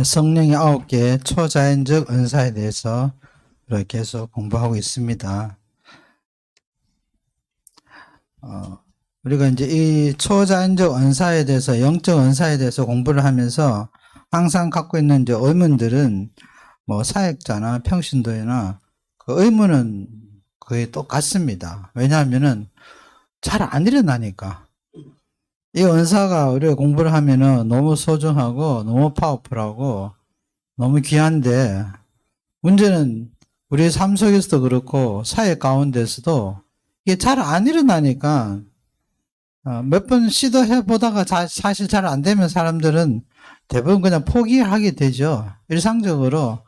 성령의 9개 초자연적 은사에 대해서 계속 공부하고 있습니다. 우리가 이제 이 초자연적 은사에 대해서, 영적 은사에 대해서 공부를 하면서 항상 갖고 있는 이제 의문들은 뭐 사역자나 평신도회나 그 의문은 거의 똑같습니다. 왜냐하면은 잘 안 일어나니까. 이 은사가 우리가 공부를 하면은 너무 소중하고 너무 파워풀하고 너무 귀한데, 문제는 우리 삶 속에서도 그렇고 사회 가운데서도 이게 잘 안 일어나니까 몇 번 시도해 보다가 사실 잘 안 되면 사람들은 대부분 그냥 포기하게 되죠. 일상적으로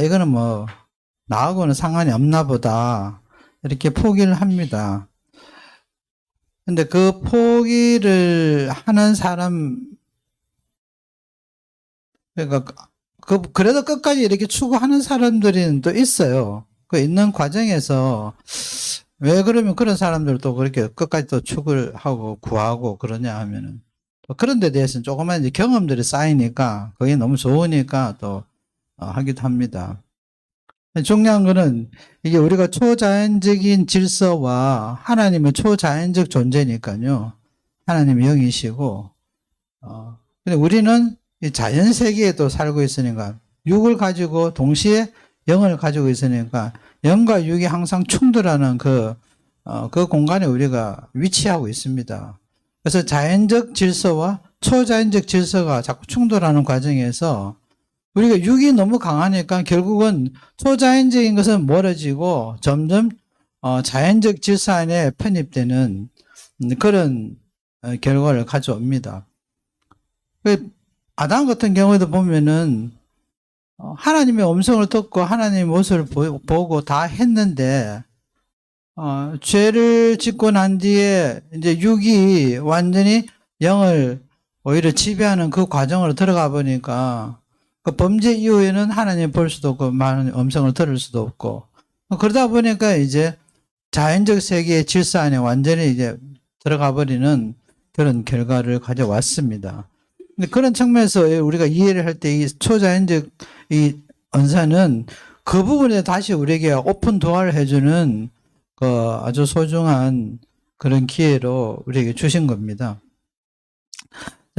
이거는 뭐 나하고는 상관이 없나 보다 이렇게 포기를 합니다. 근데 그 포기를 하는 사람, 그러니까 그래도 끝까지 이렇게 추구하는 사람들이 또 있어요. 그 있는 과정에서 왜 그러면 그런 사람들도 그렇게 끝까지 또 추구를 하고 구하고 그러냐 하면은, 또 그런 데 대해서는 조그만 이제 경험들이 쌓이니까 그게 너무 좋으니까 또 하기도 합니다. 중요한 거는 이게 우리가 초자연적인 질서와 하나님은 초자연적 존재니까요. 하나님이 영이시고, 근데 우리는 이 자연 세계에도 살고 있으니까, 육을 가지고 동시에 영을 가지고 있으니까 영과 육이 항상 충돌하는 그 공간에 우리가 위치하고 있습니다. 그래서 자연적 질서와 초자연적 질서가 자꾸 충돌하는 과정에서 우리가 육이 너무 강하니까 결국은 초자연적인 것은 멀어지고 점점 자연적 질서 안에 편입되는 그런 결과를 가져옵니다. 아담 같은 경우에도 보면은 하나님의 음성을 듣고 하나님의 모습을 보고 다 했는데, 죄를 짓고 난 뒤에 이제 육이 완전히 영을 오히려 지배하는 그 과정으로 들어가 보니까 그 범죄 이후에는 하나님 볼 수도 없고 많은 음성을 들을 수도 없고, 그러다 보니까 이제 자연적 세계의 질서 안에 완전히 이제 들어가 버리는 그런 결과를 가져왔습니다. 근데 그런 측면에서 우리가 이해를 할 때 이 초자연적 이 은사는 그 부분에 다시 우리에게 오픈 도어를 해주는 그 아주 소중한 그런 기회로 우리에게 주신 겁니다.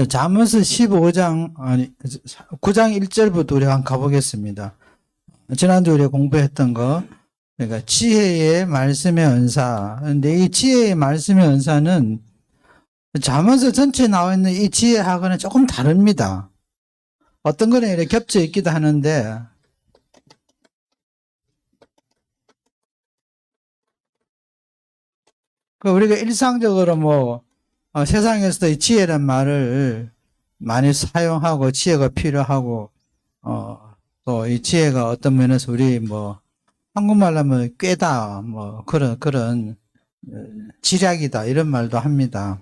잠언서 15장, 9장 1절부터 우리가 한번 가보겠습니다. 지난주 우리가 공부했던 거, 그러니까 지혜의 말씀의 은사. 근데 이 지혜의 말씀의 은사는 잠언서 전체에 나와 있는 이 지혜하고는 조금 다릅니다. 어떤 거는 이렇게 겹쳐 있기도 하는데, 우리가 일상적으로 뭐 세상에서도 이 지혜란 말을 많이 사용하고 지혜가 필요하고, 또 이 지혜가 어떤 면에서 우리 뭐 한국말로 하면 꾀다 뭐 그런 지략이다 이런 말도 합니다.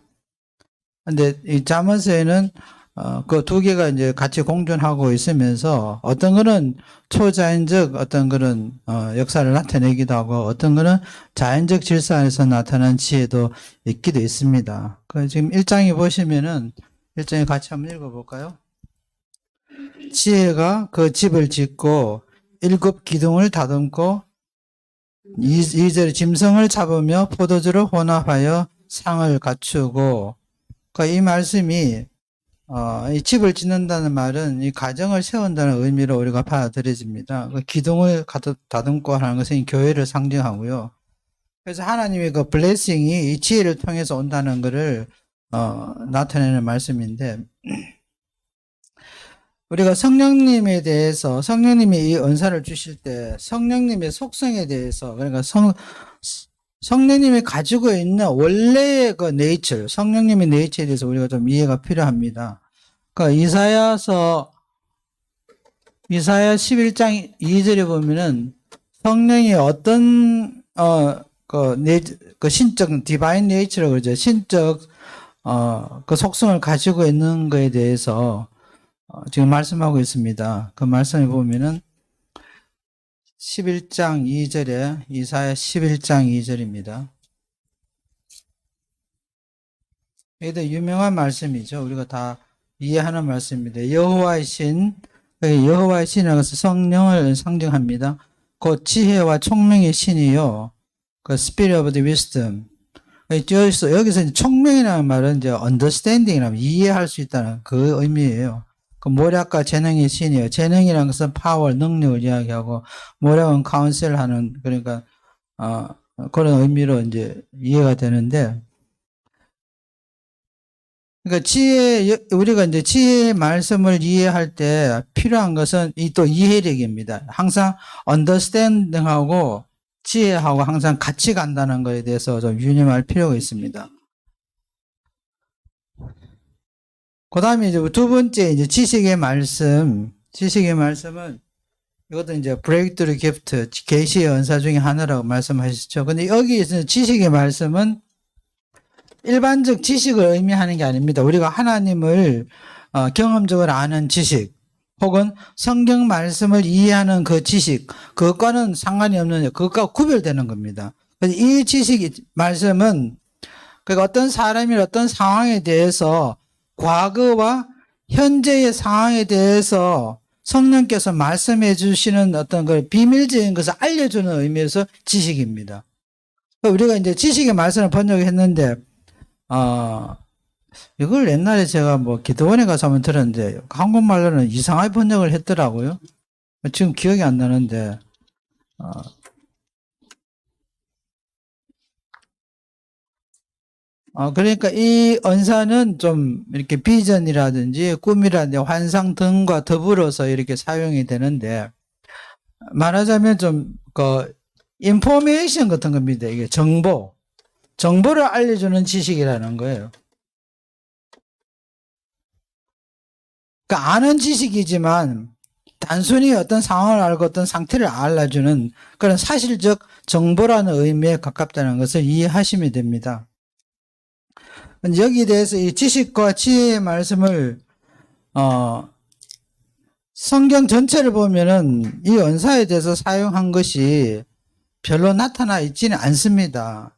근데 이 잠언서에는 그 두 개가 이제 같이 공존하고 있으면서 어떤 거는 초자연적 어떤 그런 역사를 나타내기도 하고, 어떤 거는 자연적 질서 안에서 나타난 지혜도 있기도 있습니다. 그 지금 1장에 보시면은 1장에 같이 한번 읽어볼까요? 지혜가 그 집을 짓고 7 기둥을 다듬고 2절 짐승을 잡으며 포도주를 혼합하여 상을 갖추고, 그러니까 이 말씀이 이 집을 짓는다는 말은 이 가정을 세운다는 의미로 우리가 받아들여집니다. 그 기둥을 다듬고 하는 것은 이 교회를 상징하고요. 그래서 하나님의 그 블레싱이 이 지혜를 통해서 온다는 것을 나타내는 말씀인데, 우리가 성령님에 대해서, 성령님이 이 은사를 주실 때 성령님의 속성에 대해서, 그러니까 성령님이 가지고 있는 원래의 그 네이처, 성령님의 네이처에 대해서 우리가 좀 이해가 필요합니다. 그러니까 이사야 11장 2절에 보면은 성령이 어떤 그 신적 디바인 네이처라고 그러죠. 신적 그 속성을 가지고 있는 거에 대해서 지금 말씀하고 있습니다. 그 말씀을 보면은 11장 2절에, 이사야 11장 2절입니다. 이게 유명한 말씀이죠. 우리가 다 이해하는 말씀입니다. 여호와의 신 여호와의 신이라는 것은 성령을 상징합니다. 그 지혜와 총명의 신이요. 그 Spirit of the Wisdom. 여기서 이제 총명이라는 말은 이제 understanding이라면 이해할 수 있다는 그 의미예요. 그 모략과 재능의 신이에요. 재능이라는 것은 파워, 능력을 이야기하고, 모략은 카운셀하는, 그러니까, 그런 의미로 이제 이해가 되는데, 그러니까 우리가 이제 지혜의 말씀을 이해할 때 필요한 것은 또 이해력입니다. 항상 understanding하고 지혜하고 항상 같이 간다는 것에 대해서 좀 유념할 필요가 있습니다. 그 다음에 이제 두 번째 이제 지식의 말씀은 이것도 이제 브레이크트루 기프트, 계시의 은사 중에 하나라고 말씀하셨죠. 근데 여기에서 지식의 말씀은 일반적 지식을 의미하는 게 아닙니다. 우리가 하나님을 경험적으로 아는 지식, 혹은 성경 말씀을 이해하는 그 지식, 그것과는 상관이 없는, 그것과 구별되는 겁니다. 그래서 이 지식 말씀은 그러니까 어떤 사람이 어떤 상황에 대해서 과거와 현재의 상황에 대해서 성령께서 말씀해 주시는 어떤 그 비밀적인 것을 알려주는 의미에서 지식입니다. 우리가 이제 지식의 말씀을 번역했는데, 이걸 옛날에 제가 뭐 기도원에 가서 한번 들었는데, 한국말로는 이상하게 번역을 했더라고요. 지금 기억이 안 나는데, 그러니까 이 언사는 좀 이렇게 비전이라든지 꿈이라든지 환상 등과 더불어서 이렇게 사용이 되는데, 말하자면 좀 인포메이션 같은 겁니다. 이게 정보를 알려주는 지식이라는 거예요. 그러니까 아는 지식이지만 단순히 어떤 상황을 알고 어떤 상태를 알려주는 그런 사실적 정보라는 의미에 가깝다는 것을 이해하시면 됩니다. 여기에 대해서 이 지식과 지혜의 말씀을 성경 전체를 보면은 이 언사에 대해서 사용한 것이 별로 나타나 있지는 않습니다.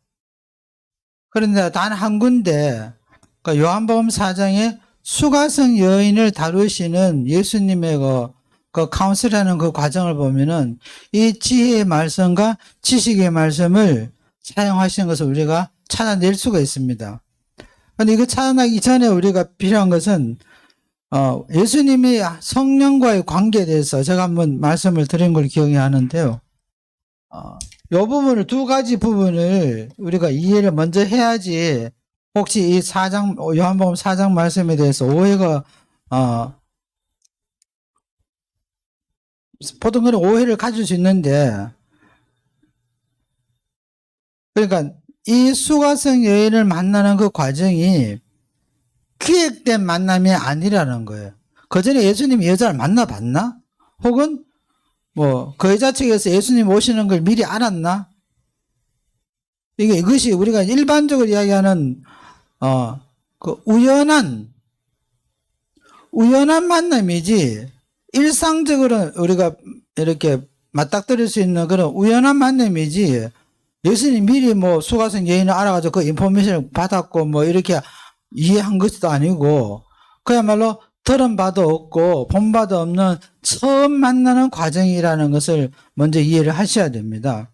그런데 단 한 군데, 그러니까 요한복음 4장에 수가성 여인을 다루시는 예수님의 그 카운슬하는 그 과정을 보면은 이 지혜의 말씀과 지식의 말씀을 사용하시는 것을 우리가 찾아낼 수가 있습니다. 그런데 이거 찾아나기 전에 우리가 필요한 것은 예수님이 성령과의 관계에 대해서 제가 한번 말씀을 드린 걸 기억이 하는데요. 이 부분을 두 가지 부분을 우리가 이해를 먼저 해야지 혹시 이 요한복음 4장 말씀에 대해서 오해가 보통 그런 오해를 가질 수 있는데, 그러니까 이 수가성 여인을 만나는 그 과정이 기획된 만남이 아니라는 거예요. 그 전에 예수님이 여자를 만나봤나? 혹은 그 여자 측에서 예수님 오시는 걸 미리 알았나? 이것이 우리가 일반적으로 이야기하는 그 우연한 만남이지, 일상적으로 우리가 이렇게 맞닥뜨릴 수 있는 그런 우연한 만남이지, 예수님 미리 수가성 여인을 알아가지고 그 인포메이션을 받았고 이렇게 이해한 것도 아니고, 그야말로 들은 바도 없고 본 바도 없는 처음 만나는 과정이라는 것을 먼저 이해를 하셔야 됩니다.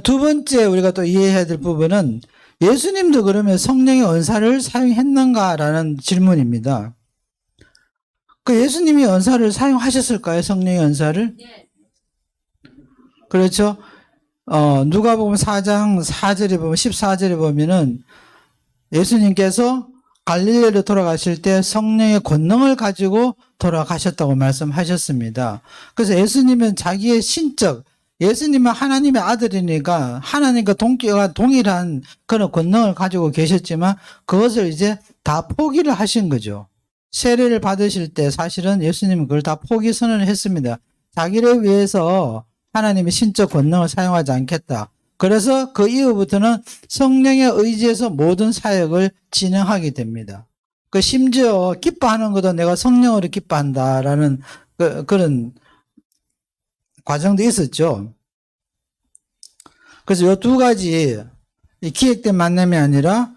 두 번째 우리가 또 이해해야 될 부분은 예수님도 그러면 성령의 은사를 사용했는가라는 질문입니다. 그 예수님이 은사를 사용하셨을까요? 성령의 은사를? 네. 그렇죠. 누가복음 4장 4절에 보면 14절에 보면은 예수님께서 갈릴리로 돌아가실 때 성령의 권능을 가지고 돌아가셨다고 말씀하셨습니다. 그래서 예수님은 자기의 예수님은 하나님의 아들이니까 하나님과 동일한 그런 권능을 가지고 계셨지만 그것을 이제 다 포기를 하신 거죠. 세례를 받으실 때 사실은 예수님은 그걸 다 포기 선언을 했습니다. 자기를 위해서 하나님의 신적 권능을 사용하지 않겠다. 그래서 그 이후부터는 성령의 의지에서 모든 사역을 진행하게 됩니다. 심지어 기뻐하는 것도 내가 성령으로 기뻐한다라는 그런 과정도 있었죠. 그래서 이 두 가지, 기획된 만남이 아니라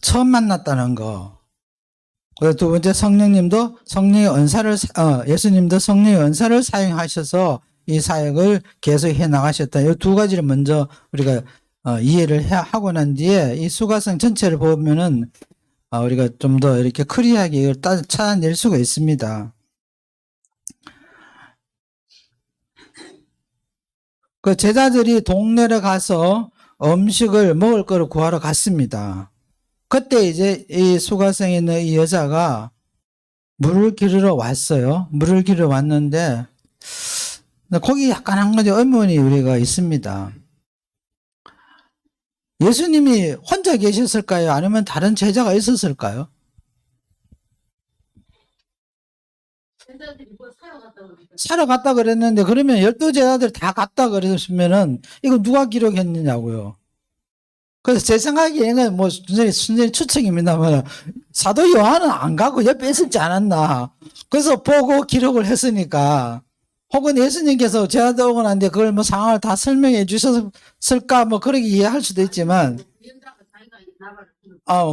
처음 만났다는 거. 그리고 두 번째 성령님도 성령의 은사를 예수님도 성령의 은사를 사용하셔서 이 사역을 계속 해 나가셨다. 이 두 가지를 먼저 우리가 이해를 하고 난 뒤에 이 수가성 전체를 보면은 우리가 좀 더 이렇게 클리어하게 이걸 찾아낼 수가 있습니다. 그 제자들이 동네를 가서 음식을 먹을 거를 구하러 갔습니다. 그때 이제 이 수가성에 있는 이 여자가 물을 기르러 왔어요. 물을 기르러 왔는데 거기 약간 한 가지 의문이 우리가 있습니다. 예수님이 혼자 계셨을까요? 아니면 다른 제자가 있었을까요? 사러 갔다 그랬는데 그러면 12제자들 다 갔다 그랬으면은 이거 누가 기록했느냐고요. 그래서 제 생각에는 뭐 순전히 추측입니다만 사도 요한은 안 가고 옆에 있었지 않았나. 그래서 보고 기록을 했으니까 혹은 예수님께서 제자들 오고 난데 그걸 뭐 상황을 다 설명해 주셨을까 뭐 그렇게 이해할 수도 있지만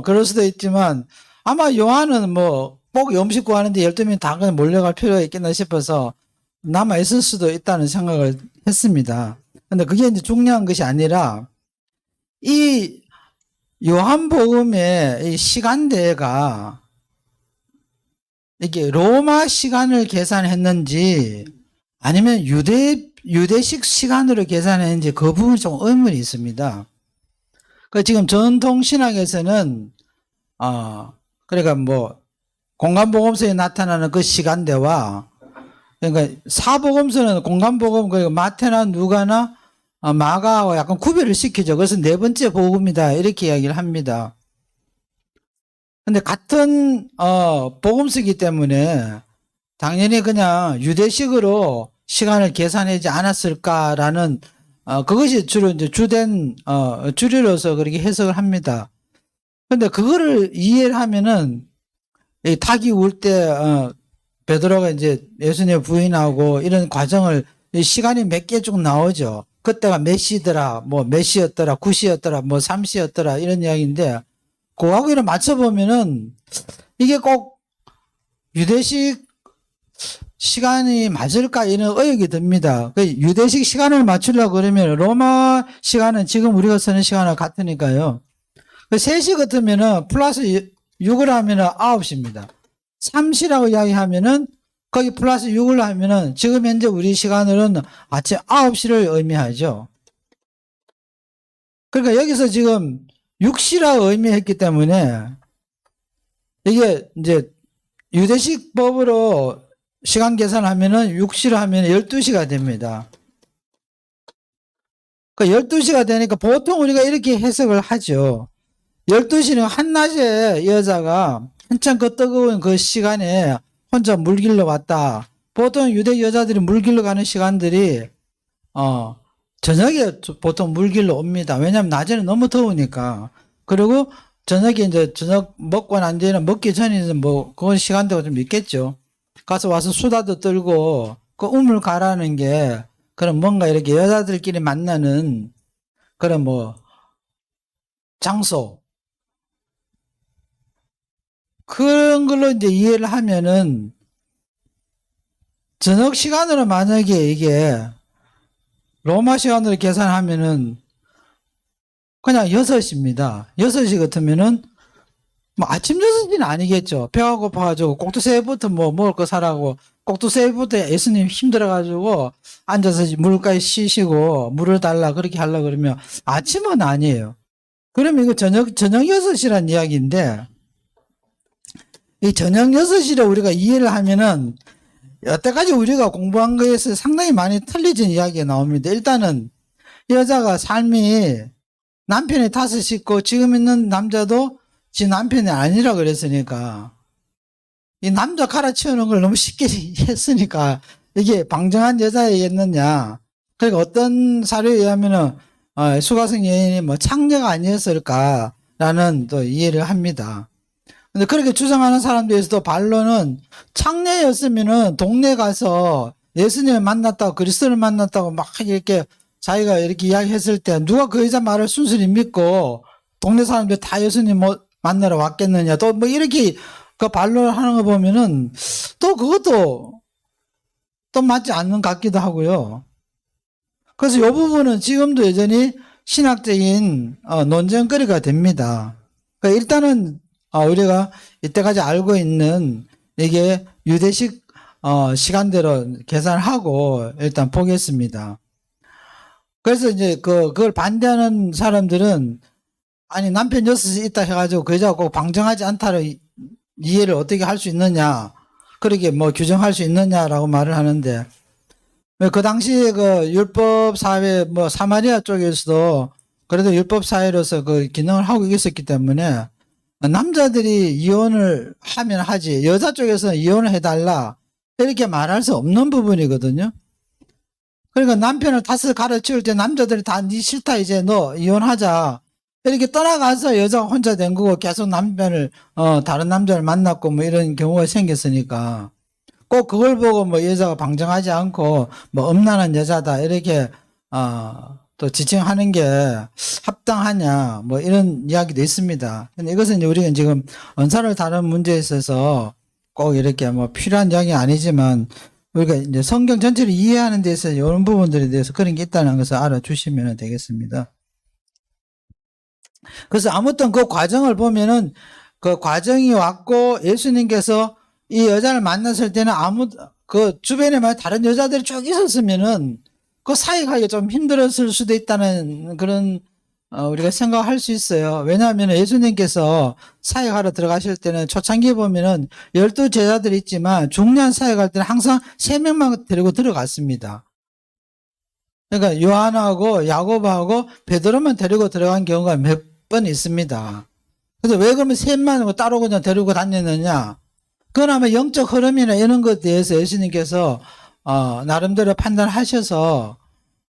그럴 수도 있지만 아마 요한은 뭐 꼭 음식 구하는데 12명 다 그냥 몰려갈 필요가 있겠나 싶어서 남아 있을 수도 있다는 생각을 했습니다. 근데 그게 이제 중요한 것이 아니라 이 요한복음의 이 시간대가 이게 로마 시간을 계산했는지 아니면 유대식 시간으로 계산했는지 그 부분이 좀 의문이 있습니다. 그 지금 전통 신학에서는 그러니까 뭐 공간복음서에 나타나는 그 시간대와 그러니까 사복음서는 공간복음 그러니까 마태나 누가나 마가와 약간 구별을 시키죠. 그래서 네 번째 복음이다 이렇게 이야기를 합니다. 근데 같은 복음서이기 때문에 당연히 그냥 유대식으로 시간을 계산하지 않았을까라는 그것이 주로 이제 주된 주류로서 그렇게 해석을 합니다. 근데 그거를 이해를 하면은 이 닭이 울 때 베드로가 이제 예수님 부인하고 이런 과정을 시간이 몇 개 쭉 나오죠. 그때가 몇 시더라, 뭐 몇 시였더라, 9시였더라, 뭐 3시였더라 이런 이야기인데 그거하고 이를 맞춰보면은 이게 꼭 유대식 시간이 맞을까 이런 의혹이 듭니다. 그 유대식 시간을 맞추려고 그러면 로마 시간은 지금 우리가 쓰는 시간과 같으니까요. 3시 같으면은 플러스 6을 하면은 9시입니다. 3시라고 이야기하면은 거기 플러스 6을 하면은 지금 현재 우리 시간으로는 아침 9시를 의미하죠. 그러니까 여기서 지금 6시라고 의미했기 때문에 이게 이제 유대식 법으로 시간 계산하면은 6시로 하면 12시가 됩니다. 그러니까 12시가 되니까 보통 우리가 이렇게 해석을 하죠. 12시는 한낮에 여자가 한참 그 뜨거운 그 시간에 혼자 물 길러 왔다. 보통 유대 여자들이 물 길러 가는 시간들이 저녁에 보통 물 길러 옵니다. 왜냐하면 낮에는 너무 더우니까. 그리고 저녁에 이제 저녁 먹고 난 뒤에는 먹기 전에는 뭐 그건 시간대가 좀 있겠죠. 가서 와서 수다도 떨고 그 우물 가라는 게 그런 뭔가 이렇게 여자들끼리 만나는 그런 뭐 장소 그런 걸로 이제 이해를 하면은 저녁 시간으로 만약에 이게 로마 시간으로 계산하면은 그냥 6시입니다. 6시 같으면은 뭐 아침 6시는 아니겠죠. 배가 고파가지고 꼭두새부터 뭐 먹을 거 사라고 꼭두새부터 예수님 힘들어가지고 앉아서 물가에 쉬시고 물을 달라 그렇게 하려고 그러면 아침은 아니에요. 그러면 이거 저녁 6시란 이야기인데 이 저녁 6시를 우리가 이해를 하면은 여태까지 우리가 공부한 거에서 상당히 많이 틀려진 이야기가 나옵니다. 일단은 여자가 삶이 남편이 5 있고 지금 있는 남자도 지 남편이 아니라 그랬으니까 이 남자 갈아치우는 걸 너무 쉽게 했으니까 이게 방정한 여자였느냐. 그러니까 어떤 사료에 의하면은 수가성 여인이 뭐 창녀가 아니었을까라는 또 이해를 합니다. 근데 그렇게 주장하는 사람들에서도 반론은 창녀였으면은 동네 가서 예수님을 만났다고 그리스도를 만났다고 막 이렇게 자기가 이렇게 이야기했을 때 누가 그 여자 말을 순순히 믿고 동네 사람들 다 예수님 뭐 만나러 왔겠느냐 또 뭐 이렇게 그 반론하는 거 보면은 또 그것도 또 맞지 않는 것 같기도 하고요. 그래서 이 부분은 지금도 여전히 신학적인 논쟁거리가 됩니다. 그러니까 일단은 우리가 이때까지 알고 있는 이게 유대식 시간대로 계산하고 일단 보겠습니다. 그래서 이제 그걸 반대하는 사람들은 아니 남편 6이 있다 해가지고 그 여자가 꼭 방정하지 않다를 이해를 어떻게 할 수 있느냐, 그렇게 뭐 규정할 수 있느냐라고 말을 하는데, 그 당시에 그 율법 사회 뭐 사마리아 쪽에서도 그래도 율법 사회로서 그 기능을 하고 있었기 때문에 남자들이 이혼을 하면 하지 여자 쪽에서는 이혼을 해달라 이렇게 말할 수 없는 부분이거든요. 그러니까 남편을 다스 가르칠 때 남자들이 다 네 싫다 이제 너 이혼하자 이렇게 떠나가서 여자가 혼자 된 거고 계속 남편을 다른 남자를 만났고 뭐 이런 경우가 생겼으니까 꼭 그걸 보고 뭐 여자가 방정하지 않고 뭐 음란한 여자다 이렇게 또 지칭하는 게 합당하냐 뭐 이런 이야기도 있습니다. 근데 이것은 이제 우리가 지금 언사를 다룬 문제에 있어서 꼭 이렇게 뭐 필요한 이야기 아니지만 우리가 이제 성경 전체를 이해하는 데서 이런 부분들에 대해서 그런 게 있다는 것을 알아주시면 되겠습니다. 그래서 아무튼 그 과정을 보면은 그 과정이 왔고 예수님께서 이 여자를 만났을 때는 그 주변에 만 다른 여자들이 쭉 있었으면은 그 사역하기가 좀 힘들었을 수도 있다는 그런 우리가 생각할 수 있어요. 왜냐하면 예수님께서 사역하러 들어가실 때는 초창기에 보면은 12제자들이 있지만 중요한 사역할 때는 항상 3명만 데리고 들어갔습니다. 그러니까 요한하고 야고보하고 베드로만 데리고 들어간 경우가 몇 번 있습니다. 그래서 왜 그러면 셋만 따로 그냥 데리고 다녔느냐? 그건 아마 영적 흐름이나 이런 것에 대해서 예수님께서 나름대로 판단하셔서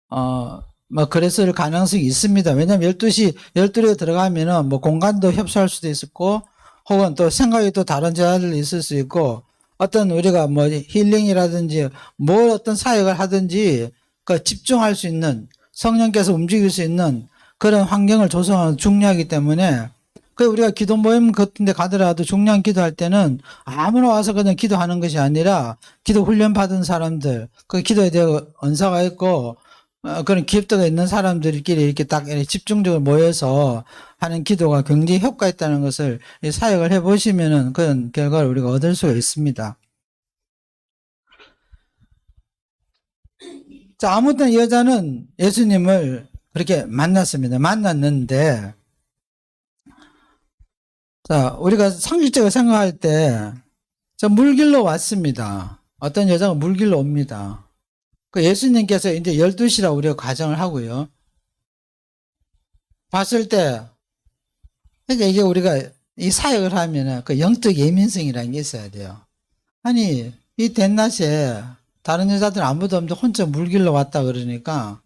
뭐 그랬을 가능성이 있습니다. 왜냐하면 12에 들어가면은 뭐 공간도 협소할 수도 있었고 혹은 또 생각이 또 다른 제자들이 있을 수 있고 어떤 우리가 뭐 힐링이라든지 뭘 어떤 사역을 하든지 그 집중할 수 있는 성령께서 움직일 수 있는 그런 환경을 조성하는 중요하기 때문에 그 우리가 기도 모임 같은 데 가더라도 중요한 기도할 때는 아무나 와서 그냥 기도하는 것이 아니라 기도 훈련 받은 사람들, 그 기도에 대한 언사가 있고 그런 기업도가 있는 사람들끼리 이렇게 딱 집중적으로 모여서 하는 기도가 굉장히 효과 있다는 것을 사역을 해보시면은 그런 결과를 우리가 얻을 수가 있습니다. 자, 아무튼 여자는 예수님을 그렇게 만났습니다. 만났는데, 자, 우리가 상식적으로 생각할 때, 저 물길로 왔습니다. 어떤 여자가 물길로 옵니다. 그 예수님께서 이제 12시라 우리가 가정을 하고요. 봤을 때, 그러니까 이게 우리가 이 사역을 하면은 그 영적 예민성이라는 게 있어야 돼요. 아니, 이 대낮에 다른 여자들 아무도 없는데 혼자 물길로 왔다 그러니까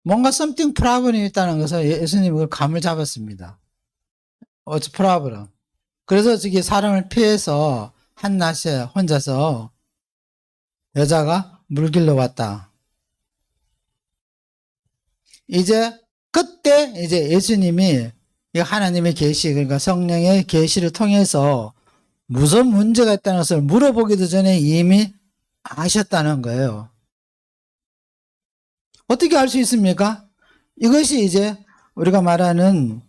뭔가 something problem이 있다는 것을 예수님이 그걸 감을 잡았습니다. What's problem? 그래서 저기 사람을 피해서 한낮에 혼자서 여자가 물길로 왔다. 이제 그때 이제 예수님이 하나님의 계시, 그러니까 성령의 계시를 통해서 무슨 문제가 있다는 것을 물어보기도 전에 이미 아셨다는 거예요. 어떻게 알 수 있습니까? 이것이 이제 우리가 말하는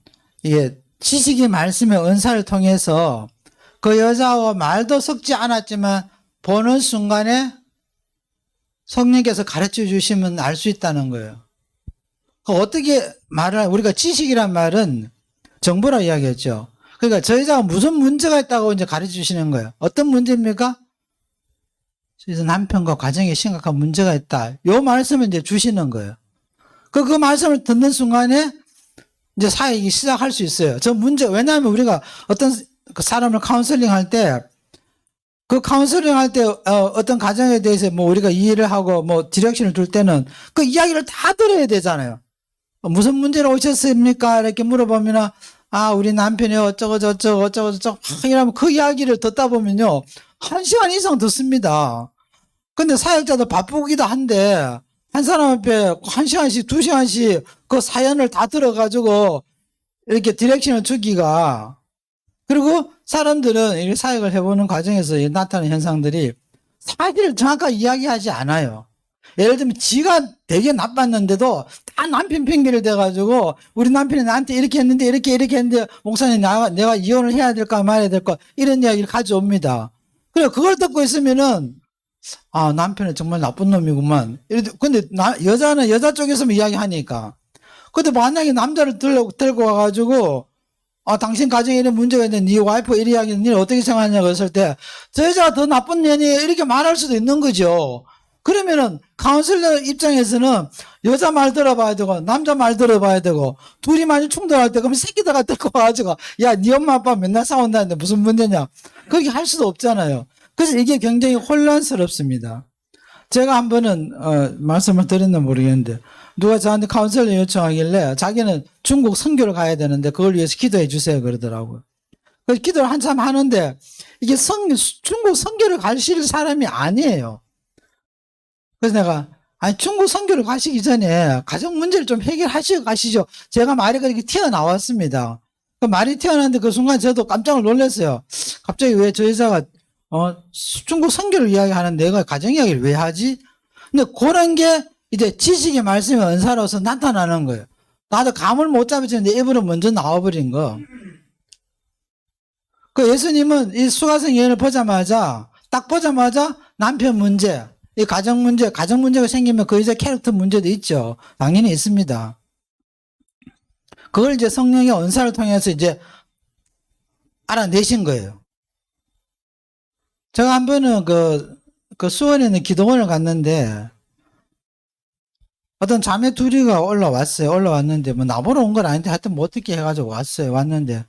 이게 지식의 말씀의 은사를 통해서 그 여자와 말도 섞지 않았지만 보는 순간에 성령께서 가르쳐 주시면 알 수 있다는 거예요. 어떻게 우리가 지식이란 말은 정보라 이야기했죠. 그러니까 저 여자가 무슨 문제가 있다고 이제 가르쳐 주시는 거예요. 어떤 문제입니까? 그래서 남편과 가정에 심각한 문제가 있다. 요 말씀을 이제 주시는 거예요. 그 말씀을 듣는 순간에 이제 사역이 시작할 수 있어요. 저 문제, 왜냐하면 우리가 어떤 사람을 카운슬링 할 때, 그 카운슬링 할 때, 어떤 가정에 대해서 뭐 우리가 이해를 하고 뭐 디렉션을 줄 때는 그 이야기를 다 들어야 되잖아요. 무슨 문제로 오셨습니까? 이렇게 물어보면, 우리 남편이 어쩌고 이러면 그 이야기를 듣다 보면요. 1시간 이상 듣습니다. 근데 사역자도 바쁘기도 한데, 한 사람 앞에 1시간씩, 2시간씩 그 사연을 다 들어가지고 이렇게 디렉션을 주기가, 그리고 사람들은 이 사역을 해보는 과정에서 나타나는 현상들이 사실을 정확하게 이야기하지 않아요. 예를 들면 지가 되게 나빴는데도 다 남편 핑계를 대가지고 우리 남편이 나한테 이렇게 했는데 이렇게 했는데 목사님 내가 이혼을 해야 될까 말아야 될까 이런 이야기를 가져옵니다. 그래 그걸 듣고 있으면은 아 남편은 정말 나쁜 놈이구만. 근데 여자는 여자 쪽에서만 이야기하니까 근데 만약에 남자를 들고 와가지고 아, 당신 가정에 이런 문제가 있는데 네 와이프 이리 이야기는 니 어떻게 생각하냐고 했을 때 저 여자가 더 나쁜 년이 이렇게 말할 수도 있는 거죠. 그러면은 카운슬러 입장에서는 여자 말 들어봐야 되고 남자 말 들어봐야 되고 둘이 많이 충돌할 때 그러면 새끼다가 들고 와가지고 야, 네 엄마 아빠 맨날 싸운다는데 무슨 문제냐 그렇게 할 수도 없잖아요. 그래서 이게 굉장히 혼란스럽습니다. 제가 한 번은 말씀을 드렸나 모르겠는데 누가 저한테 카운슬링 요청하길래 자기는 중국 선교를 가야 되는데 그걸 위해서 기도해 주세요 그러더라고요. 그래서 기도를 한참 하는데 이게 중국 선교를 가실 사람이 아니에요. 그래서 내가 아니 중국 선교를 가시기 전에 가정 문제를 좀 해결하시고 가시죠. 제가 말이 그렇게 튀어나왔습니다. 그 말이 튀어나왔는데 그 순간 저도 깜짝 놀랐어요. 갑자기 왜 저 여자가 중국 선교를 이야기하는데 내가 가정 이야기를 왜 하지? 근데 그런 게 이제 지식의 말씀의 은사로서 나타나는 거예요. 나도 감을 못 잡았는데 입으로 먼저 나와버린 거. 그 예수님은 이 수가성 여인을 보자마자 딱 보자마자 남편 문제, 이 가정 문제가 생기면 그 여자 캐릭터 문제도 있죠. 당연히 있습니다. 그걸 이제 성령의 은사를 통해서 이제 알아내신 거예요. 제가 한 번은 그 수원에 있는 기도원을 갔는데 어떤 자매 둘이가 올라왔어요. 올라왔는데 뭐 나보러 온 건 아닌데 하여튼 뭐 어떻게 해가지고 왔어요. 왔는데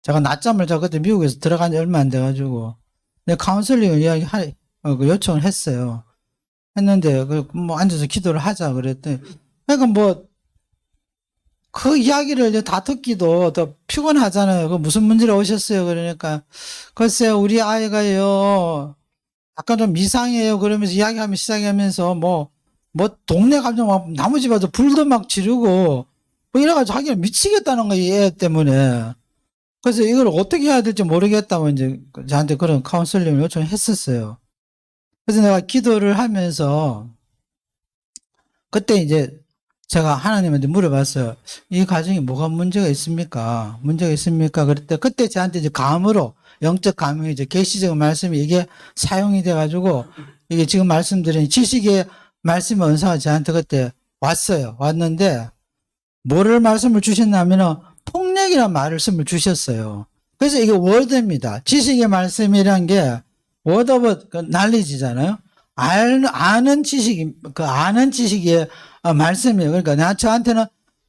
제가 낮잠을 자고 그때 미국에서 들어간 지 얼마 안 돼가지고 내가 카운슬링을 요청을 했어요. 했는데 뭐 앉아서 기도를 하자 그랬더니 그러니까 뭐 그 이야기를 이제 다 듣기도 더 피곤하잖아요. 그 무슨 문제로 오셨어요? 그러니까 글쎄요 우리 아이가요 약간 좀 이상해요. 그러면서 이야기하면 시작하면서 뭐 동네 감정 막 나무 집 와서 불도 막 지르고 뭐 이래가지고 자기가 미치겠다는 거예요. 얘 때문에. 그래서 이걸 어떻게 해야 될지 모르겠다고 이제 저한테 그런 카운슬링을 요청했었어요. 그래서 내가 기도를 하면서 그때 이제 제가 하나님한테 물어봤어요. 이 가정에 뭐가 문제가 있습니까? 문제가 있습니까? 그때 저한테 이제 감으로 영적 감이 이제 계시적 말씀이 이게 사용이 돼가지고 이게 지금 말씀드린 지식의 말씀의 은사가 저한테 그때 왔어요. 왔는데 뭐를 말씀을 주셨냐면은 폭력이라는 말씀을 주셨어요. 그래서 이게 워드입니다. 지식의 말씀이란 게 word of knowledge잖아요. 아는 지식의 말씀이에요. 그러니까 저한테는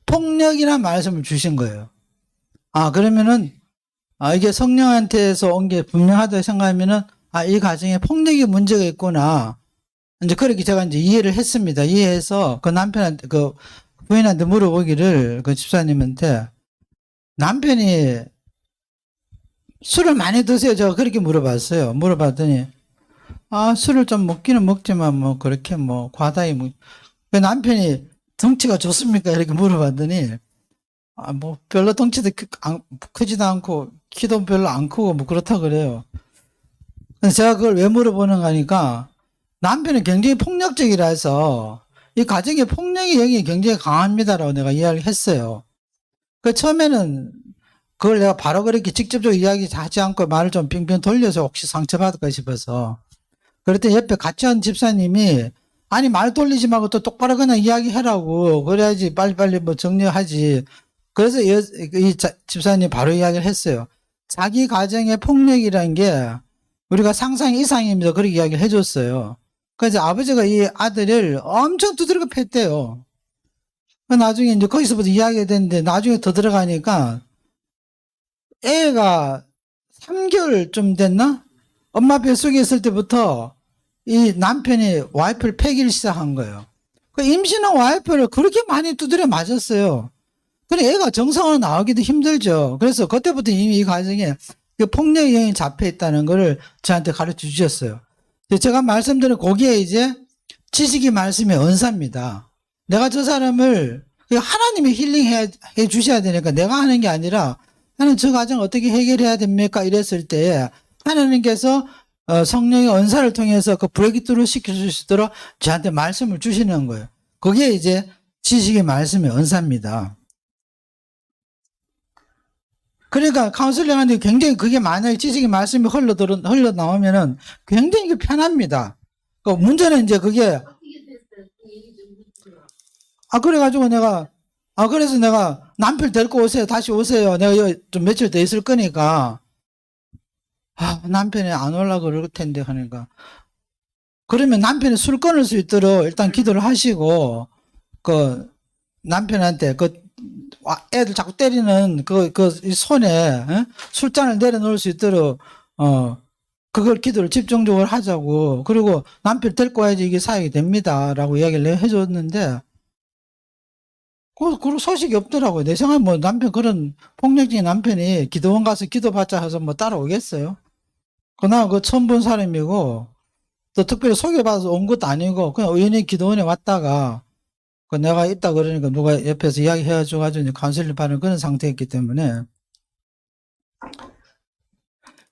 폭력이라는 말씀을 주신 거예요. 아, 그러면은 이게 성령한테서 온 게 분명하다고 생각하면은 이 가정에 폭력의 문제가 있구나. 이제 그렇게 제가 이제 이해를 했습니다. 이해해서 그 남편한테 그 부인한테 물어보기를 그 집사님한테 남편이 술을 많이 드세요? 제가 그렇게 물어봤어요. 물어봤더니 술을 좀 먹기는 먹지만 뭐 그렇게 뭐 과다히 그 남편이 덩치가 좋습니까? 이렇게 물어봤더니 뭐 별로 덩치도 크지도 않고 키도 별로 안 크고 뭐 그렇다 그래요. 그래서 제가 그걸 왜 물어보는가 하니까 남편이 굉장히 폭력적이라 해서 이 가정의 폭력의 영이 굉장히 강합니다라고 내가 이야기를 했어요. 그 처음에는 그걸 내가 바로 그렇게 직접적으로 이야기하지 않고 말을 좀 빙빙 돌려서 혹시 상처받을까 싶어서 그랬더니 옆에 같이 한 집사님이 아니 말 돌리지 말고 또 똑바로 그냥 이야기하라고 그래야지 빨리빨리 뭐 정리하지. 그래서 이 집사님이 바로 이야기를 했어요. 자기 가정의 폭력이라는 게 우리가 상상 이상입니다. 그렇게 이야기를 해줬어요. 그래서 아버지가 이 아들을 엄청 두드리고 팼대요. 나중에 이제 거기서부터 이야기가 됐는데 나중에 더 들어가니까 애가 3개월 좀 됐나? 엄마 뱃속에 있을 때부터 이 남편이 와이프를 패기를 시작한 거예요. 그 임신한 와이프를 그렇게 많이 두드려 맞았어요. 그래 애가 정상으로 나오기도 힘들죠. 그래서 그때부터 이미 이 가정에 폭력의 영이 잡혀 있다는 것을 저한테 가르쳐 주셨어요. 제가 말씀드린 거기에 이제 지식이 말씀의 은사입니다. 내가 저 사람을 하나님이 힐링해 주셔야 되니까 내가 하는 게 아니라 하나님 저 과정 어떻게 해결해야 됩니까? 이랬을 때 하나님께서 성령의 은사를 통해서 그 브레이크트루 시킬 수 있도록 저한테 말씀을 주시는 거예요. 그게 이제 지식의 말씀의 은사입니다. 그러니까 카운슬링하는데 굉장히 그게 만약에 지식의 말씀이 흘러나오면은 굉장히 편합니다. 그 문제는 이제 그게 그래가지고 내가 그래서 내가 남편 데리고 오세요. 다시 오세요. 내가 좀 며칠 더 있을 거니까 남편이 안 올라 그럴 텐데 하니까 그러면 남편이 술 끊을 수 있도록 일단 기도를 하시고 그 남편한테 애들 자꾸 때리는 이 손에 술잔을 내려놓을 수 있도록 그걸 기도를 집중적으로 하자고. 그리고 남편 데리고 와야지 이게 사역이 됩니다라고 이야기를 해줬는데 그런 소식이 없더라고요. 내 생각에 뭐 남편 그런 폭력적인 남편이 기도원 가서 기도받자 해서 뭐 따라오겠어요. 그나마 그 처음 본 사람이고 또 특별히 소개받아서 온 것도 아니고 그냥 우연히 기도원에 왔다가 내가 있다 그러니까 누가 옆에서 이야기해가지고 카운슬링 받는 그런 상태였기 때문에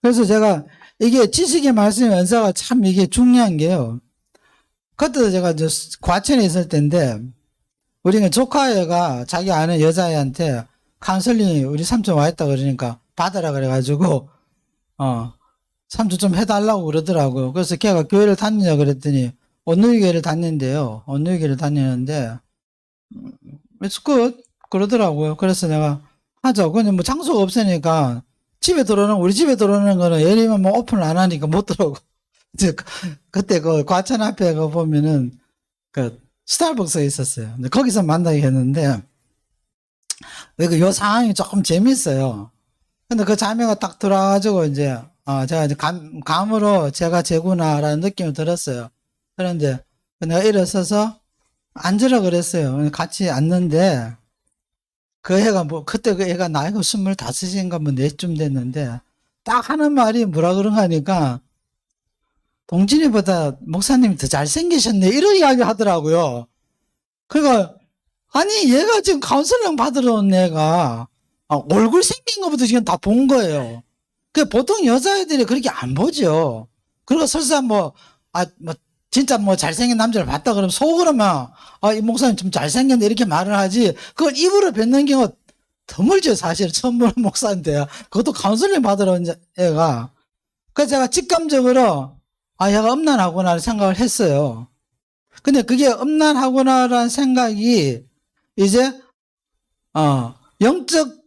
그래서 제가 이게 지식의 말씀의 은사가 참 이게 중요한 게요. 그때도 제가 과천에 있을 때인데 우리 조카애가 자기 아는 여자애한테 카운슬링이 우리 삼촌 와 있다 그러니까 받아라 그래가지고 삼촌 좀 해달라고 그러더라고요. 그래서 걔가 교회를 다니냐 그랬더니 온누리교회를 다니는데요. 온누리교회를 다니는데 it's good 그러더라고요. 그래서 내가 하자. 근데 뭐 장소가 없으니까 우리 집에 들어오는 거는 예리면 뭐 오픈을 안 하니까 못 들어오고 그때 그 과천 앞에 보면은 스타벅스가 있었어요. 근데 거기서 만나게 했는데 요 상황이 조금 재밌어요. 근데 그 자매가 딱 들어와가지고 이제 제가 이제 감으로 제가 제구나라는 느낌이 들었어요. 그런데 내가 일어서서 앉으라 그랬어요. 같이 앉는데 그 애가 그때 그 애가 나이가 25인가 뭐 4쯤 됐는데 딱 하는 말이 뭐라 그런가 하니까 동진이보다 목사님이 더 잘생기셨네 이런 이야기 하더라고요. 그러니까 아니 얘가 지금 카운슬링 받으러 온 애가 얼굴 생긴 것부터 지금 다 본 거예요. 보통 여자애들이 그렇게 안 보죠. 그리고 설사 진짜 잘생긴 남자를 봤다 그러면 속으로 이 목사님 좀 잘생겼네 이렇게 말을 하지 그걸 입으로 뱉는 경우가 드물죠. 사실 처음 보는 목사인데 그것도 카운슬링 받으러 온 애가. 그래서 제가 직감적으로 얘가 음란하구나 생각을 했어요. 근데 그게 음란하구나라는 생각이 이제 영적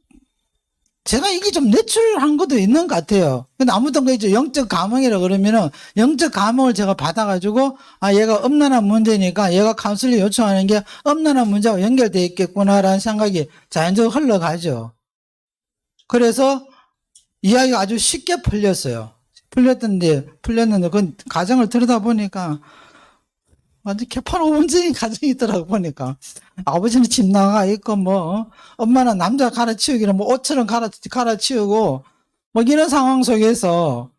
제가 이게 좀 내추럴한 것도 있는 것 같아요. 근데 아무튼 이제 영적 감흥이라 그러면은 영적 감흥을 제가 받아가지고 얘가 음란한 문제니까 얘가 카운슬링 요청하는 게 음란한 문제와 연결되어 있겠구나라는 생각이 자연적으로 흘러가죠. 그래서 이야기가 아주 쉽게 풀렸는데 그 과정을 들여다보니까 완전 개판 5분적인 가정이 있더라고 보니까. 아버지는 집 나가 있고 엄마는 남자 갈아치우기는 옷처럼 갈아치우고 이런 상황 속에서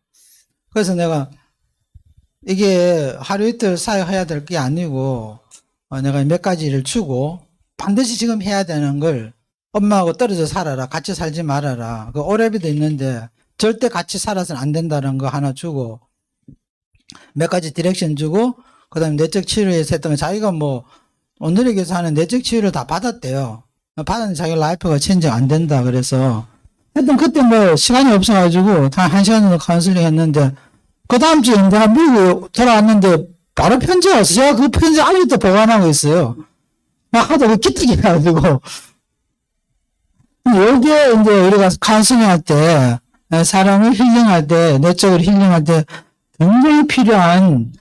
그래서 내가 이게 하루 이틀 사역해야 될 게 아니고 내가 몇 가지를 주고 반드시 지금 해야 되는 걸 엄마하고 떨어져 살아라. 같이 살지 말아라. 그 오래비도 있는데 절대 같이 살아서는 안 된다는 거 하나 주고 몇 가지 디렉션 주고 그 다음에 내적 치료에서 했던 거 자기가 오늘에게서 하는 내적 치료를 다 받았대요. 받았는데 자기 라이프가 체인지 안 된다. 그래서 하여튼 그때 시간이 없어가지고 한 시간 정도 카운슬링 했는데 그 다음 주에 내가 미국 돌아왔는데 바로 편지가 왔어요. 제가 그 편지 아직도 보관하고 있어요. 막 하도 기특해 가지고 여기에 이제 우리가 카운슬링 할 때 사람을 힐링할 때 내적으로 힐링할 때 굉장히 필요한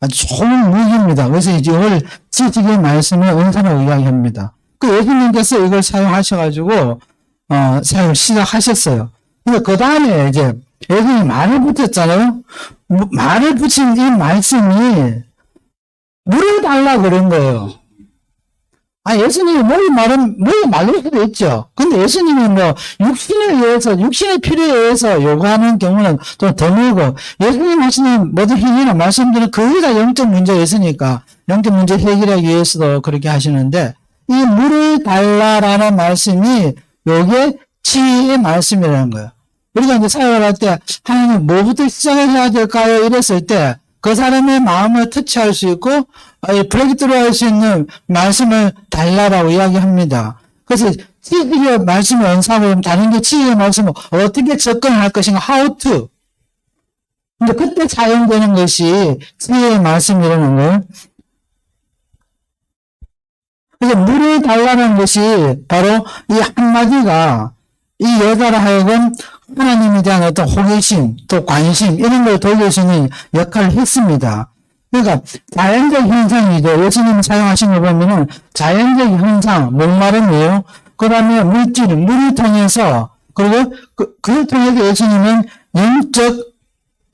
아주 좋은 무기입니다. 그래서 이걸 지식의 말씀의 은사라고 이야기합니다. 예수님께서 이걸 사용하셔가지고 사용을 시작하셨어요. 근데 그 다음에 이제 예수님이 말을 붙였잖아요. 말을 붙인 이 말씀이 물을 달라 그런 거예요. 예수님이 목이 말릴 수도 있죠. 근데 예수님이 육신의 필요에 의해서 요구하는 경우는 좀 드물고, 예수님 하시는 모든 행위나 말씀들은 거의 다 영적 문제가 있으니까, 영적 문제 해결하기 위해서도 그렇게 하시는데, 이 물을 달라라는 말씀이 요게 지혜의 말씀이라는 거예요. 우리가 이제 사역을 할 때, 하나님 뭐부터 시작해야 될까요? 이랬을 때, 그 사람의 마음을 터치할 수 있고, 브레이크트루 할 수 있는 말씀을 달라라고 이야기합니다. 그래서 지혜의 말씀을 연상하면 다른 게 지혜의 말씀을 어떻게 접근할 것인가, how to. 근데 그때 사용되는 것이 지혜의 말씀이라는 거예요. 그래서 물을 달라는 것이 바로 이 한마디가 이 여자를 하여금 하나님에 대한 어떤 호기심, 또 관심, 이런 걸 돌릴 수 있는 역할을 했습니다. 그러니까 자연적 현상이죠. 예수님이 사용하신 거 보면은 자연적 현상, 목마름이에요. 그 다음에 물질, 물을 통해서, 그리고 그를 통해서 예수님은 영적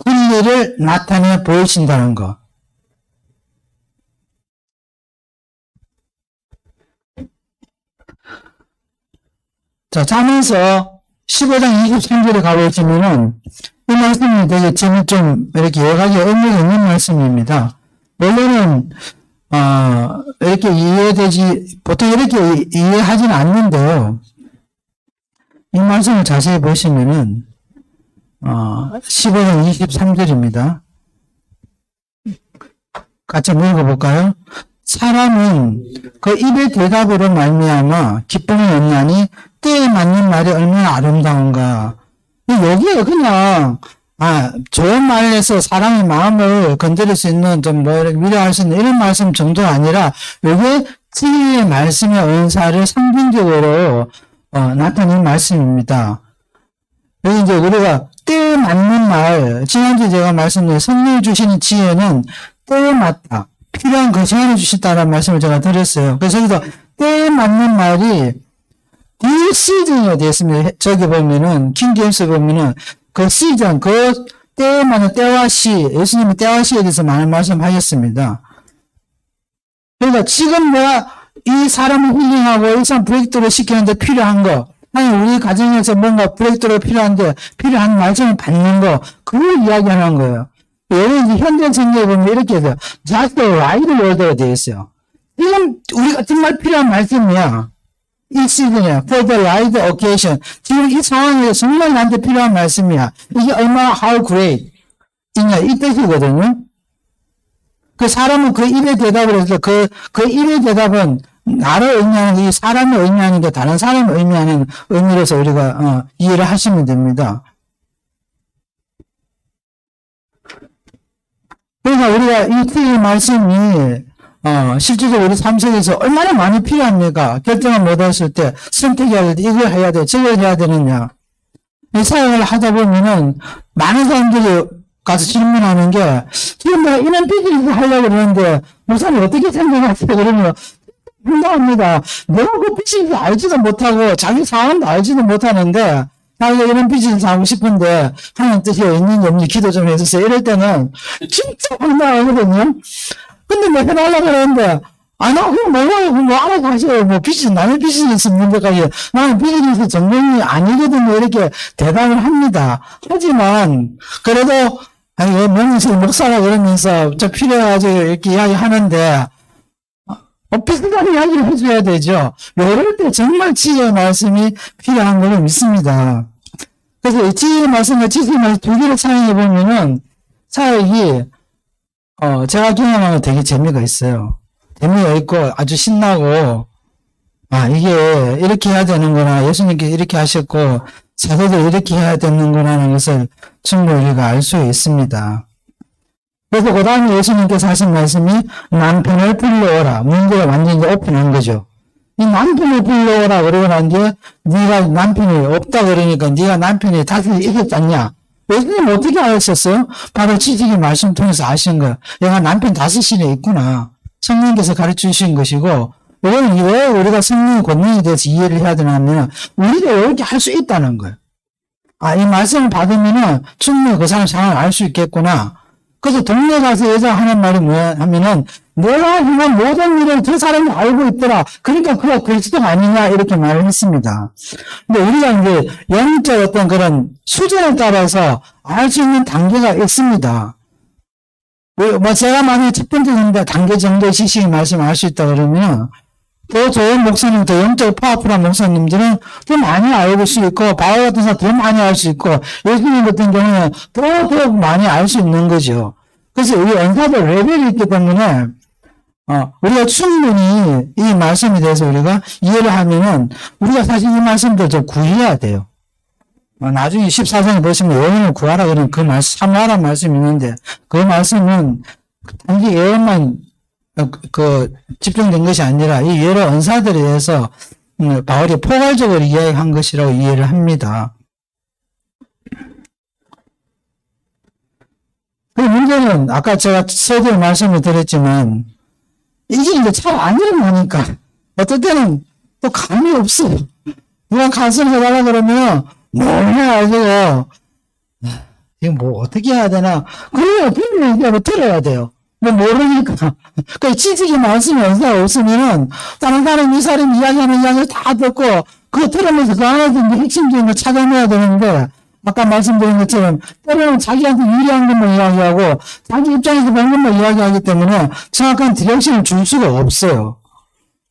진리를 나타내 보이신다는 거. 자, 잠에서 15장 23절에 가보시면은 이 말씀이 되게 좀 이렇게 여러 가지 의미가 있는 말씀입니다. 원래는 이렇게 이해되지 보통 이렇게 이해하지는 않는데요. 이 말씀을 자세히 보시면은 15장 23절입니다. 같이 한번 읽어볼까요? 사람은 그 입의 대답으로 말미암아 기쁨이 없나니 때에 맞는 말이 얼마나 아름다운가. 여기에 그냥 좋은 말을 해서 사람의 마음을 건드릴 수 있는 좀 위로할 수 있는 이런 말씀 정도가 아니라 여기에 지혜의 말씀의 은사를 상징적으로 나타낸 말씀입니다. 여기 이제 우리가 때에 맞는 말, 지난주에 제가 말씀드린 성령이 주시는 지혜는 때에 맞다, 필요한 그 시간을 주신다는 말씀을 제가 드렸어요. 그래서 여기서 때에 맞는 말이 이 시즌이 되어 있습니다. 저기 보면은 킹제임스 보면은 그 시즌, 그 때에 맞는 때와 시, 예수님이 때와 시에 대해서 많은 말씀하셨습니다. 그러니까 지금 내가 이 사람을 힐링하고 이 사람 브레이크트루 시키는데 필요한 거, 아니 우리 가정에서 뭔가 브레이크트루가 필요한데 필요한 말씀을 받는 거, 그걸 이야기하는 거예요. 예를 들어 현대 성경에 보면 이렇게 돼요. Just the right word가 되어 있어요. 지금 우리가 정말 필요한 말씀이야. 이 시즌이야. For the right occasion. 지금 이 상황에서 정말 나한테 필요한 말씀이야. 이게 얼마나 how great 이냐 이 뜻이거든요. 그 사람은 그 입의 대답을 해서 그 입의 대답은 나를 의미하는 이 사람을 의미하는 게 다른 사람을 의미하는 의미로서 우리가 이해를 하시면 됩니다. 그러니까 우리가 이 말씀이 실제적으로 우리 삶 속에서 얼마나 많이 필요합니까? 결정을 못했을 때 선택해야 돼, 이걸 해야 돼, 저걸 해야 되느냐. 이 사역을 하다 보면은 많은 사람들이 가서 질문하는 게 지금 내가 이런 비즈니스 하려고 그러는데 목사님 어떻게 생각하세요? 그러면 황당합니다. 내가 그 비즈니스 알지도 못하고 자기 상황도 알지도 못하는데 자기가 이런 비즈니스 하고 싶은데 하나님 뜻이 있는지 없는지 기도 좀 해주세요. 이럴 때는 진짜 황당하거든요. 근데 뭐 해달라고 그러는데 나 그냥 뭐 알아서 하세요. 뭐 비즈니스, 남의 비즈니스 문제까지 나는 비즈니스 전공이 아니거든요. 이렇게 대답을 합니다. 하지만 그래도 명예실 목사라 그러면서 좀 필요해가지고 이렇게 이야기하는데 비슷한 이야기를 해줘야 되죠. 이럴 때 정말 지혜의 말씀이 필요한 걸로 믿습니다. 그래서 이 지혜의 말씀과 지혜의 말씀 두 개를 사용해 보면은 사역이 제가 경험하면 되게 재미가 있어요. 재미가 있고 아주 신나고 이게 이렇게 해야 되는구나. 예수님께서 이렇게 하셨고 사도들 이렇게 해야 되는구나라는 것을 충분히 우리가 알 수 있습니다. 그래서 그 다음에 예수님께서 하신 말씀이 남편을 불러오라. 문제가 완전히 오픈한 거죠. 이 남편을 불러오라 그러고 난 뒤에 네가 남편이 없다 그러니까 네가 남편이 다시 있었잖냐. 예수님 어떻게 아셨어요? 바로 지식의 말씀 통해서 아신 거예요. 얘가 남편 다섯이나 있구나. 성령께서 가르쳐 주신 것이고 이거는 왜 우리가 성령의 권능에 대해서 이해를 해야 되나 하면 우리가 이렇게 할 수 있다는 거예요. 이 말씀을 받으면은 충분히 그 사람 상황을 알 수 있겠구나. 그래서 동네 가서 여자 하는 말이 뭐야 하면은 내가 행한 모든 일을 저 사람이 알고 있더라. 그러니까 그가 그리스도가 아니냐 이렇게 말을 했습니다. 근데 우리가 이제 영적 어떤 그런 수준에 따라서 알 수 있는 단계가 있습니다. 뭐 제가 만약에 첫 번째 단계 정도의 지식의 말씀을 알 수 있다 그러면 더 좋은 목사님, 더 영적 파워풀한 목사님들은 더 많이 알고 수 있고, 바울 같은 사람 더 많이 알 수 있고, 예수님 같은 경우는 더 많이 알 수 있는 거죠. 그래서 이 은사들 레벨이 있기 때문에, 우리가 충분히 이 말씀에 대해서 우리가 이해를 하면은, 우리가 사실 이 말씀도 좀 구해야 돼요. 나중에 14장에 보시면 예언을 구하라 그러는 그 말씀, 사모하라는 말씀이 있는데, 그 말씀은 단지 예언만 집중된 것이 아니라 이 여러 은사들에 대해서 바울이 포괄적으로 이야기한 것이라고 이해를 합니다. 그 문제는 아까 제가 서두에 말씀을 드렸지만 이게 이제 잘 안 일어나니까 어떨 때는 또 감이 없어요. 누가 간섭해달라 그러면 뭘 해가지고 이거 뭐 어떻게 해야 되나 그래야 비밀 얘기하고 들어야 돼요. 뭐 모르니까. 그 지식이 말씀이 은사가 없으면은 다른 사람 이 사람 이야기하는 이야기를 다 듣고 그거 들으면서 그 안에서 이제 핵심적인 거 찾아내야 되는데 아까 말씀드린 것처럼 때로는 자기한테 유리한 것만 이야기하고 자기 입장에서 본 것만 이야기하기 때문에 정확한 디렉션을 줄 수가 없어요.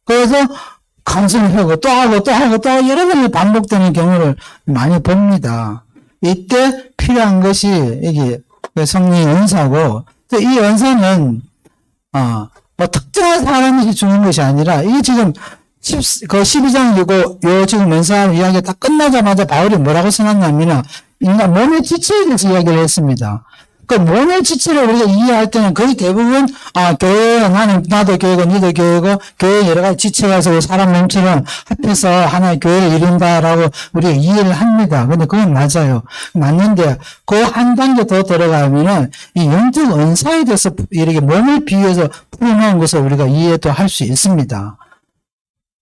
그래서 간섭을 하고 또 하고 또 하고 또 여러 번이 반복되는 경우를 많이 봅니다. 이때 필요한 것이 이게 성령의 은사고 또 이 은사는 뭐 특정한 사람이 주는 것이 아니라 이게 지금 12장이고 요 지금 은사 이야기가 다 끝나자마자 바울이 뭐라고 써놨냐면 인간 몸의 지체에 대해서 이야기를 했습니다. 그 몸의 지체를 우리가 이해할 때는 거의 대부분 교회 나도 교회고 니도 교회고 교회 여러 가지 지체가 있어서 사람 몸처럼 합해서 하나의 교회를 이룬다라고 우리가 이해를 합니다. 근데 그건 맞아요. 맞는데 그 한 단계 더 들어가면은 이 영적 은사에 대해서 이렇게 몸을 비유해서 풀어놓은 것을 우리가 이해도 할 수 있습니다.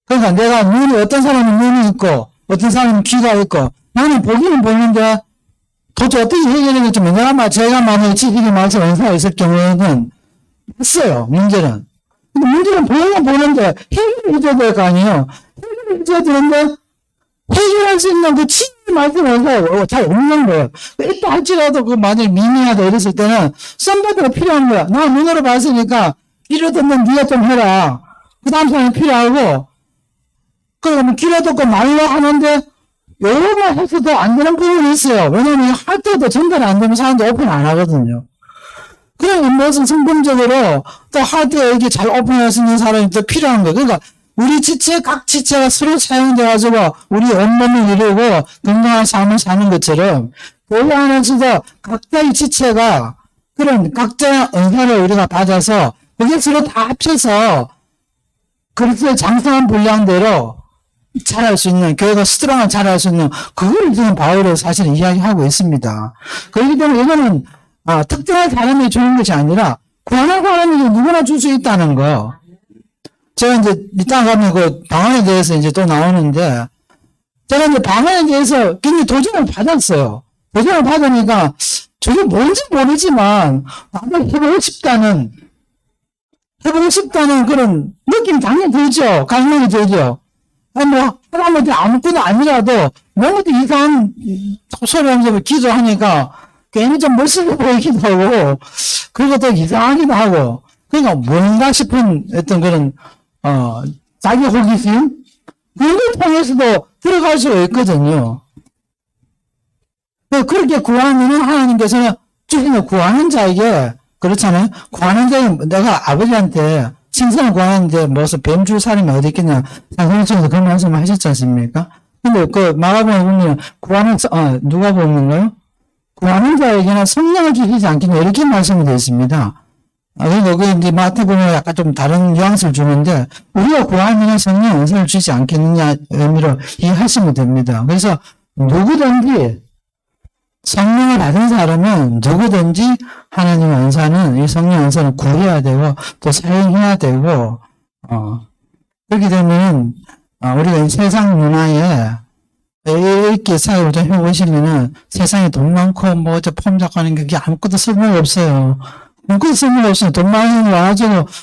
그러니까 내가 어떤 사람은 눈이 있고 어떤 사람은 귀가 있고 나는 보기는 보는데 도대체 어떻게 해결하겠지? 제가 만약에 지식이 많아서 은사가 있을 경우에는 했어요, 문제는. 근데 문제는 보면 보는데 해결을 해줘야 될 거 아니에요? 해결을 해줘야 되는데 해결할 수 있는 그 지식이 많아서 은사가 잘 없는 거예요. 있다 할지라도 그 만약에 미미하다 이랬을 때는 썸바디가 필요한 거야. 나 눈으로 봤으니까 귀로 듣는 네가 좀 해라. 그 다음 사람이 필요하고 그러면 귀로 듣고 말로 하는데 요것만 해서도 안 되는 부분이 있어요. 왜냐면 할 때도 전달이 안 되면 사람들 오픈 안 하거든요. 그러면 무슨 성공적으로 또 할 때 이게 잘 오픈할 수 있는 사람이 또 필요한 거예요. 그러니까 우리 지체, 각 지체가 서로 사용돼가지고 우리 온몸을 이루고 건강한 삶을 사는 것처럼 교회 안에서도 각자의 지체가 그런 각자의 은사를 우리가 받아서 그게 서로 다 합쳐서 그리스도의 장성한 분량대로 잘할 수 있는, 교회가 스트롱한 잘할 수 있는, 그걸 지금 바울은 사실은 이야기하고 있습니다. 그렇기 때문에 이거는, 특정한 사람이 주는 것이 아니라, 구하는 사람이 누구나 줄 수 있다는 거. 제가 이제, 이따 가면 그 방언에 대해서 이제 또 나오는데, 제가 이제 방언에 대해서 굉장히 도전을 받았어요. 도전을 받으니까, 저게 뭔지 모르지만, 나도 해보고 싶다는 그런 느낌이 당연히 들죠. 감명이 들죠. 하다못해 아무것도 아니라도, 뭔가 이상한 소리 하면서 기도하니까, 괜히 좀 멋있어 보이기도 하고, 그리고 또 이상하기도 하고, 그러니까 뭔가 싶은 어떤 그런, 자기 호기심? 그걸 통해서도 들어갈 수가 있거든요. 그렇게 구하면은 하나님께서는 주시는 구하는 자에게, 그렇잖아요. 구하는 자에, 내가 아버지한테, 신선을 구하는데 무슨 뱀줄 사람이 어디 있겠냐. 성경에서 그런 말씀을 하셨지 않습니까? 근데 그 마가복음에 보면 누가 보는가요? 구하는 자에게는 성령을 주시지 않겠냐 이렇게 말씀이 되어 있습니다. 그리고 그 이제 마태복음에 약간 좀 다른 뉘앙스를 주는데 우리가 구하면 성령 은사를 주시지 않겠느냐 의미로 이해하시면 됩니다. 그래서 누구든지 성령을 받은 사람은 누구든지 하나님의 은사는, 이 성령 은사는 구해야 되고, 또 사용해야 되고, 그렇게 되면, 우리가 세상 문화에, 이렇게 사역을 좀 해보시면은, 세상에 돈 많고, 폼 잡고 하는 게 아무것도 쓸모가 없어요. 아무것도 쓸모가 없어요. 돈 많이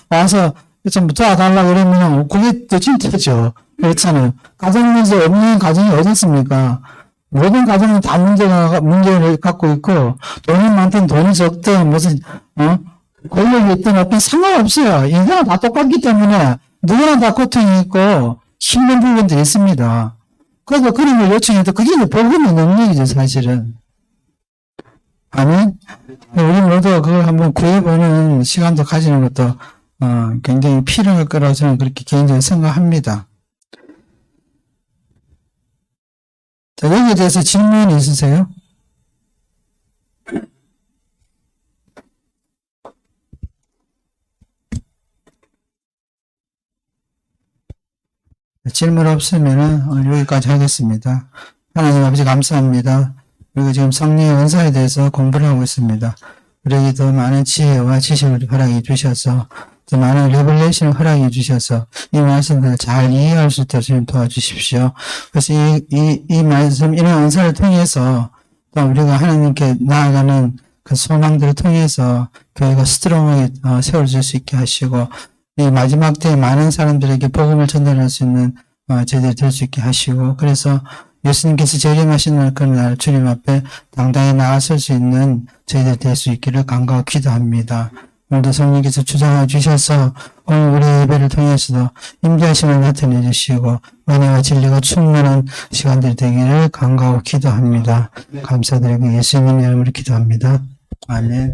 와서, 좀 도와달라고 그러면, 그게 더 진짜죠. 그렇잖아요. 가정 문제 없는 가정이 어디 있습니까? 모든 가정은 다 문제를 갖고 있고, 돈이 많든 돈이 적든, 권력이 있든 없든 상관없어요. 인생은 다 똑같기 때문에, 누구나 다 고통이 있고 힘든 부분도 있습니다. 그래서 그런 걸 요청해도 그게 이제 복음의 능력이죠, 사실은. 아멘. 우리 모두 그걸 한번 구해보는 시간도 가지는 것도 굉장히 필요할 거라고 저는 그렇게 개인적으로 생각합니다. 자, 여기에 대해서 질문이 있으세요? 질문 없으면 여기까지 하겠습니다. 하나님 아버지 감사합니다. 우리가 지금 성령의 은사에 대해서 공부를 하고 있습니다. 우리에게 더 많은 지혜와 지식을 허락해 주셔서 더 많은 레벨레이션을 허락해 주셔서 이 말씀들을 잘 이해할 수 있도록 주님 도와주십시오. 그래서 이 말씀, 이런 은사를 통해서 또 우리가 하나님께 나아가는 그 소망들을 통해서 교회가 스트롱하게 세워질 수 있게 하시고 이 마지막 때에 많은 사람들에게 복음을 전달할 수 있는 저희들이 될 수 있게 하시고 그래서 예수님께서 재림하신 그날 주님 앞에 당당히 나아설 수 있는 저희들 될 수 있기를 간구하고 기도합니다. 오늘도 성령께서 주장해 주셔서 오늘 우리 예배를 통해서도 임재하심을 나타내 주시고 은혜와 진리가 충만한 시간들이 되기를 간구하고 기도합니다. 감사드리고 예수님 이름으로 기도합니다. 아멘.